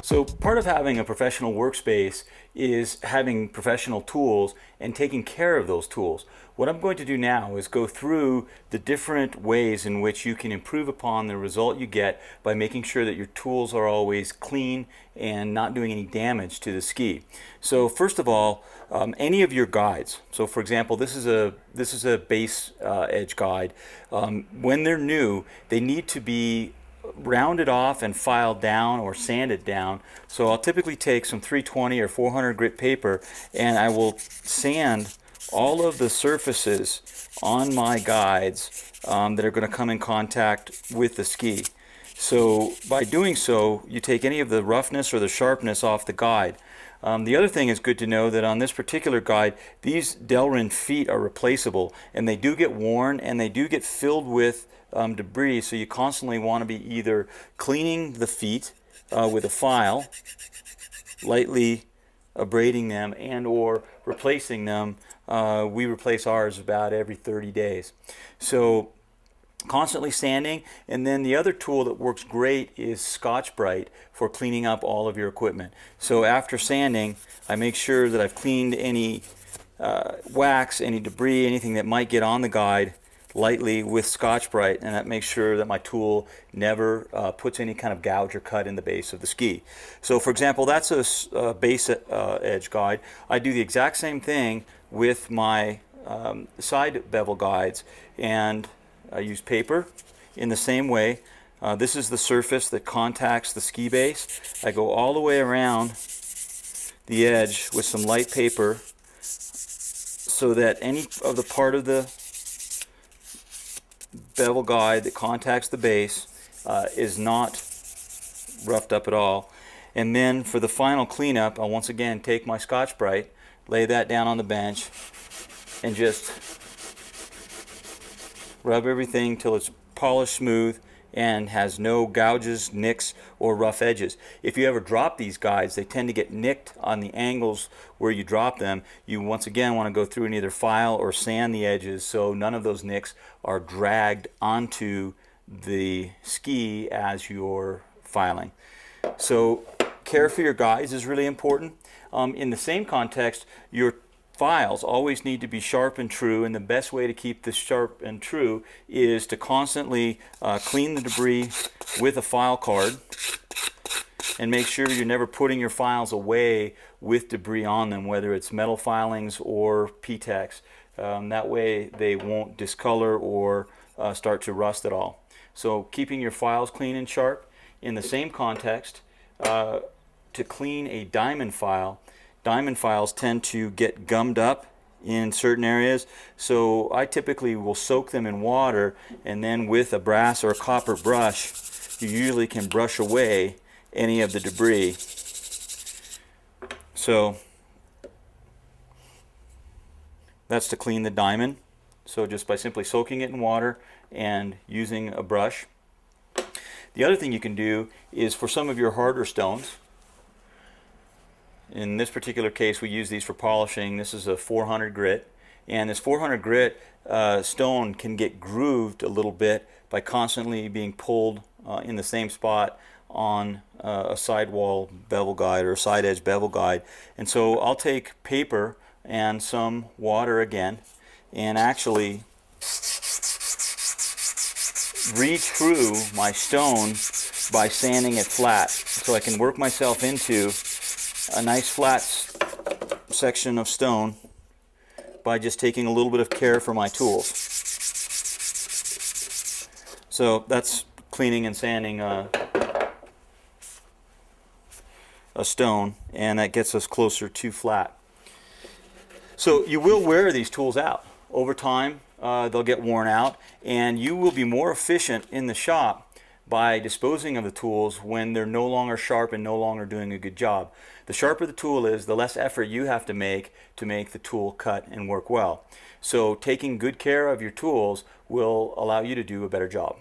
So part of having a professional workspace is having professional tools and taking care of those tools. What I'm going to do now is go through the different ways in which you can improve upon the result you get by making sure that your tools are always clean and not doing any damage to the ski. So first of all, any of your guides. So for example, this is a base edge guide. When they're new, they need to be rounded off and filed down or sanded down. So I'll typically take some 320 or 400 grit paper and I will sand all of the surfaces on my guides that are going to come in contact with the ski. So by doing so, you take any of the roughness or the sharpness off the guide. The other thing is good to know that on this particular guide, these Delrin feet are replaceable, and they do get worn and they do get filled with debris, so you constantly want to be either cleaning the feet with a file, lightly abrading them, and or replacing them. We replace ours about every 30 days. So constantly sanding. And then the other tool that works great is Scotch-Brite for cleaning up all of your equipment. So after sanding, I make sure that I've cleaned any wax, any debris, anything that might get on the guide lightly with Scotch-Brite, and that makes sure that my tool never puts any kind of gouge or cut in the base of the ski. So for example, that's a base edge guide. I do the exact same thing with my side bevel guides, and I use paper in the same way. This is the surface that contacts the ski base. I go all the way around the edge with some light paper so that any of the part of the bevel guide that contacts the base is not roughed up at all. And then for the final cleanup, I'll once again take my Scotch-Brite, lay that down on the bench, and just rub everything till it's polished smooth and has no gouges, nicks, or rough edges. If you ever drop these guides, they tend to get nicked on the angles where you drop them. You once again want to go through and either file or sand the edges so none of those nicks are dragged onto the ski as you're filing. So care for your guides is really important. In the same context, your files always need to be sharp and true, and the best way to keep this sharp and true is to constantly clean the debris with a file card and make sure you're never putting your files away with debris on them, whether it's metal filings or P-Tex. That way they won't discolor or start to rust at all. So keeping your files clean and sharp. In the same context, to clean a diamond file, diamond files tend to get gummed up in certain areas, so I typically will soak them in water, and then with a brass or a copper brush, you usually can brush away any of the debris. So that's to clean the diamond. So just by simply soaking it in water and using a brush. The other thing you can do is for some of your harder stones. In this particular case, we use these for polishing. This is a 400 grit, and this 400 grit stone can get grooved a little bit by constantly being pulled in the same spot on a sidewall bevel guide or a side edge bevel guide. And so I'll take paper and some water again and actually re-true my stone by sanding it flat, so I can work myself into a nice flat section of stone by just taking a little bit of care for my tools. So that's cleaning and sanding a stone, and that gets us closer to flat. So you will wear these tools out. Over time, they'll get worn out, and you will be more efficient in the shop by disposing of the tools when they're no longer sharp and no longer doing a good job. The sharper the tool is, the less effort you have to make the tool cut and work well. So taking good care of your tools will allow you to do a better job.